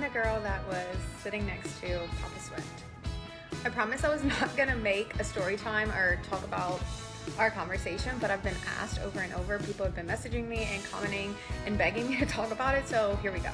the girl that was sitting next to Papa Swift. I promise I was not gonna make a story time or talk about our conversation, but I've been asked over and over. People have been messaging me and commenting and begging me to talk about it, so here we go.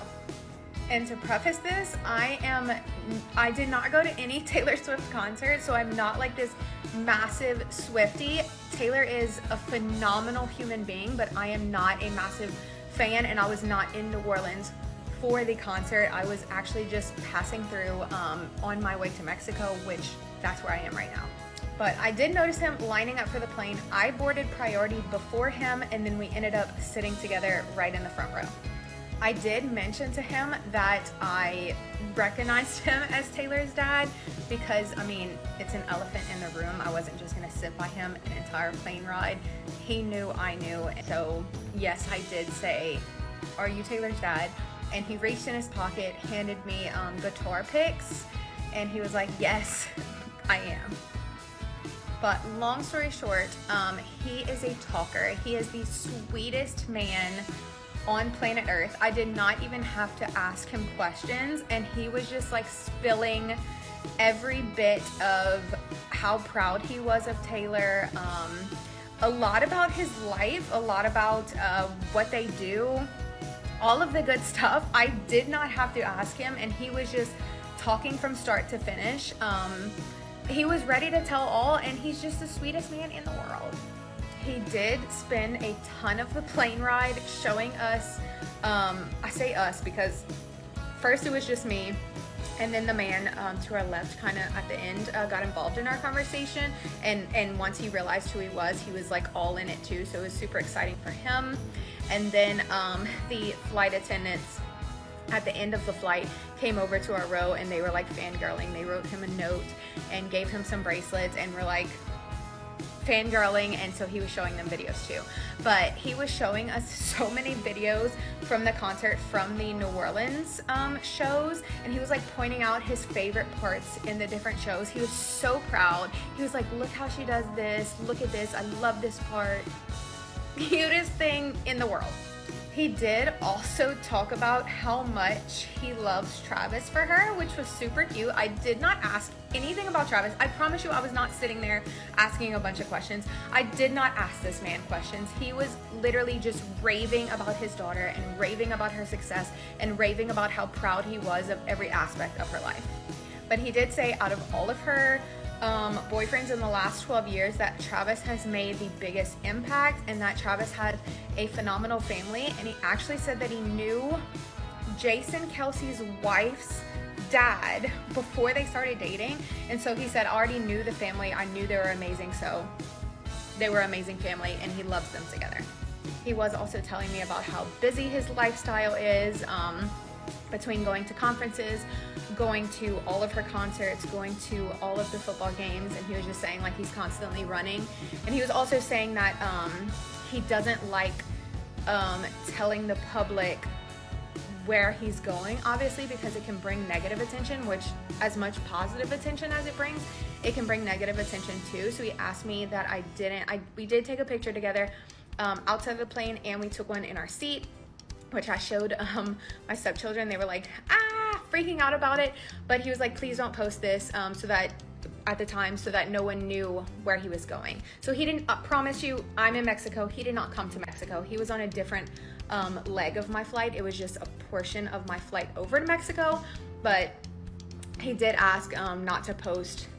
And to preface this, I did not go to any Taylor Swift concert, so I'm not like this massive Swiftie. Taylor is a phenomenal human being, but I am not a massive fan, and I was not in New Orleans for the concert. I was actually just passing through on my way to Mexico, which that's where I am right now. But I did notice him lining up for the plane. I boarded priority before him, and then we ended up sitting together right in the front row. I did mention to him that I recognized him as Taylor's dad because, I mean, it's an elephant in the room. I wasn't just gonna sit by him an entire plane ride. He knew I knew. So yes, I did say, "Are you Taylor's dad?" And he reached in his pocket, handed me guitar picks, and he was like, "Yes, I am." But long story short, he is a talker. He is the sweetest man on planet Earth. I did not even have to ask him questions, and he was just like spilling every bit of how proud he was of Taylor, a lot about his life, a lot about what they do, all of the good stuff. I did not have to ask him, and he was just talking from start to finish. He was ready to tell all, and he's just the sweetest man in the world. He did spend a ton of the plane ride showing us, I say us because first it was just me, and then the man to our left kind of at the end got involved in our conversation, and once he realized who he was like all in it too, so it was super exciting for him. And then the flight attendants at the end of the flight came over to our row, and they were like fangirling. They wrote him a note and gave him some bracelets, and were like fangirling, and so he was showing them videos too. But he was showing us so many videos from the concert, from the New Orleans shows, and he was like pointing out his favorite parts in the different shows. He was so proud. He was like, "Look how she does this, look at this, I love this part." Cutest thing in the world. He did also talk about how much he loves Travis for her, which was super cute. I did not ask anything about Travis. I promise you, I was not sitting there asking a bunch of questions. I did not ask this man questions. He was literally just raving about his daughter and raving about her success and raving about how proud he was of every aspect of her life. But he did say out of all of her boyfriends in the last 12 years that Travis has made the biggest impact, and that Travis had a phenomenal family. And he actually said that he knew Jason Kelce's wife's dad before they started dating, and so he said, "I already knew the family, I knew they were amazing, so they were an amazing family, and he loves them together." He was also telling me about how busy his lifestyle is, between going to conferences, going to all of her concerts, going to all of the football games, and he was just saying like he's constantly running. And he was also saying that he doesn't like telling the public where he's going, obviously, because it can bring negative attention, which as much positive attention as it brings, it can bring negative attention too. So he asked me that we did take a picture together outside of the plane, and we took one in our seat, which I showed my stepchildren. They were like, freaking out about it. But he was like, "Please don't post this," so that no one knew where he was going. So he didn't, promise you, I'm in Mexico. He did not come to Mexico. He was on a different leg of my flight. It was just a portion of my flight over to Mexico. But he did ask not to post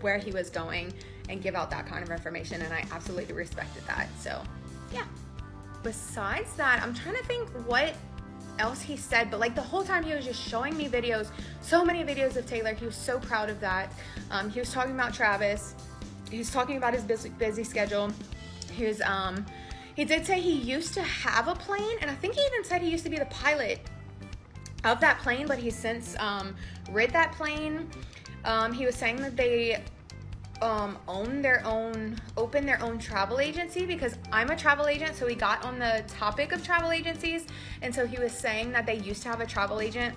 where he was going and give out that kind of information, and I absolutely respected that. So yeah. Besides that, I'm trying to think what else he said, but like the whole time he was just showing me videos, so many videos of Taylor. He was so proud of that. He was talking about Travis. He was talking about his busy schedule. He did say he used to have a plane, and I think he even said he used to be the pilot of that plane, but he's since rid that plane. He was saying that they opened their own travel agency, because I'm a travel agent, so we got on the topic of travel agencies, and so he was saying that they used to have a travel agent,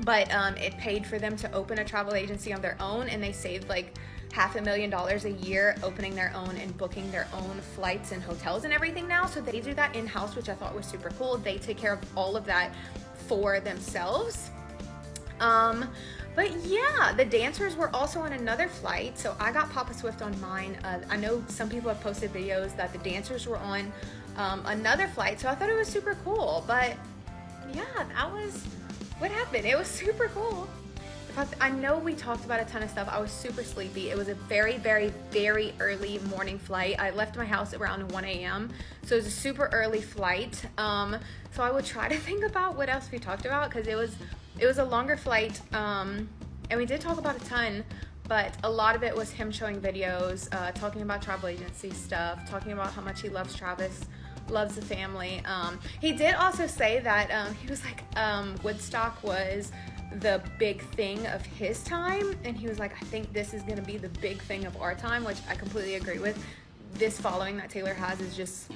but it paid for them to open a travel agency on their own, and they saved like $500,000 a year opening their own and booking their own flights and hotels and everything now. So they do that in-house, which I thought was super cool. They take care of all of that for themselves. But yeah, the dancers were also on another flight. So I got Papa Swift on mine. I know some people have posted videos that the dancers were on another flight. So I thought it was super cool. But yeah, that was what happened. It was super cool. I know we talked about a ton of stuff. I was super sleepy. It was a very, very, very early morning flight. I left my house around 1 a.m. So it was a super early flight. So I would try to think about what else we talked about, because it was a longer flight. And we did talk about a ton, but a lot of it was him showing videos, talking about travel agency stuff, talking about how much he loves Travis, loves the family. He did also say that he was like, Woodstock was the big thing of his time, and he was like, I think this is gonna be the big thing of our time, which I completely agree with. This following that Taylor has is just,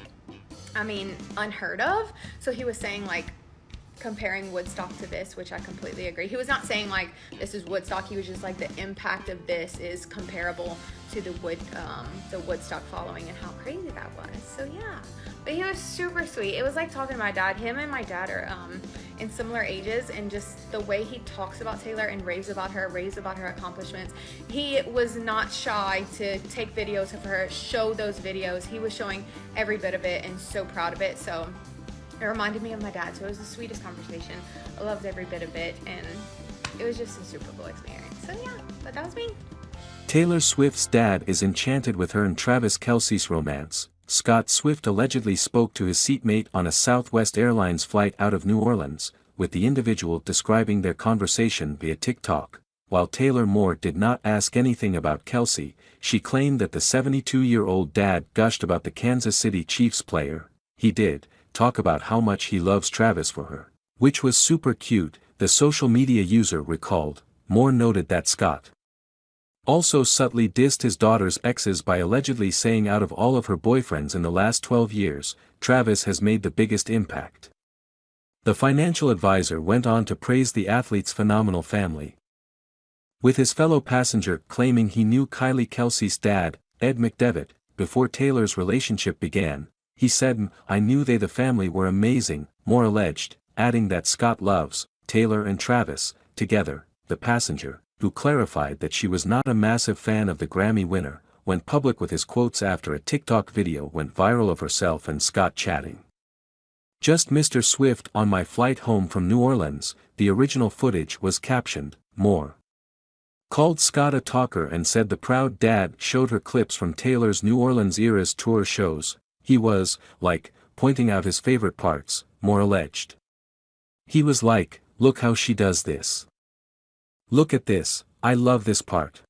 I mean, unheard of. So he was saying like comparing Woodstock to this, which I completely agree. He was not saying like this is Woodstock. He was just like the impact of this is comparable to the Woodstock following and how crazy that was. So yeah, but he was super sweet. It was like talking to my dad. Him and my dad are in similar ages, and just the way he talks about Taylor and raves about her accomplishments. He was not shy to take videos of her, show those videos. He was showing every bit of it and so proud of it. So it reminded me of my dad. So it was the sweetest conversation. I loved every bit of it, and it was just a super cool experience. So yeah, but that was me. Taylor Swift's dad is enchanted with her and Travis Kelce's romance. Scott Swift allegedly spoke to his seatmate on a Southwest Airlines flight out of New Orleans, with the individual describing their conversation via TikTok. While Taylor Moore did not ask anything about Kelce, she claimed that the 72-year-old dad gushed about the Kansas City Chiefs player. He did talk about how much he loves Travis for her, which was super cute, the social media user recalled. Moore noted that Scott also subtly dissed his daughter's exes by allegedly saying out of all of her boyfriends in the last 12 years, Travis has made the biggest impact. The financial advisor went on to praise the athlete's phenomenal family, with his fellow passenger claiming he knew Kylie Kelce's dad, Ed McDevitt, before Taylor's relationship began. He said, I knew they the family were amazing, Moore alleged, adding that Scott loves Taylor and Travis together. The passenger, who clarified that she was not a massive fan of the Grammy winner, went public with his quotes after a TikTok video went viral of herself and Scott chatting. Just Mr. Swift on my flight home from New Orleans. The original footage was captioned, Moore called Scott a talker and said the proud dad showed her clips from Taylor's New Orleans Eras tour shows. He was, like, pointing out his favorite parts, Moore alleged. He was like, look how she does this. Look at this, I love this part.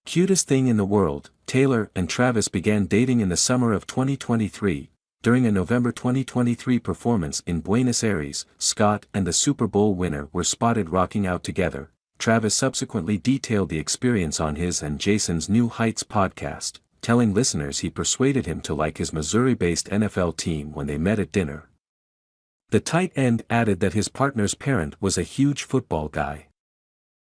Cutest thing in the world. Taylor and Travis began dating in the summer of 2023. During a November 2023 performance in Buenos Aires, Scott and the Super Bowl winner were spotted rocking out together. Travis subsequently detailed the experience on his and Jason's New Heights podcast, telling listeners he persuaded him to like his Missouri-based NFL team when they met at dinner. The tight end added that his partner's parent was a huge football guy.